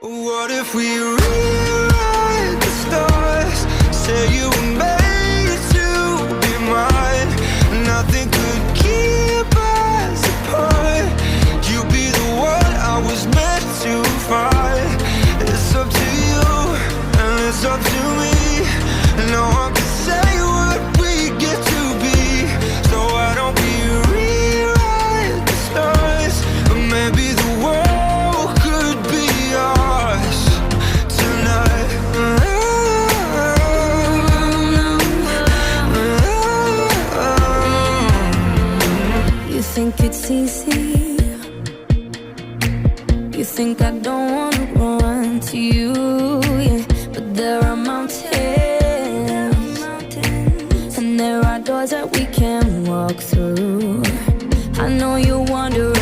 What if we rewrite the stars? Say you were made to be mine. Nothing could keep us apart. You be the one I was meant to find. It's up to you and it's up to me. No one can say what we get to be. So why don't we rewrite the stars? Or maybe the world could be ours tonight. You think it's easy? You think I don't wanna run to you, yeah. But there are mountains, and there are doors that we can walk through. I know you wonder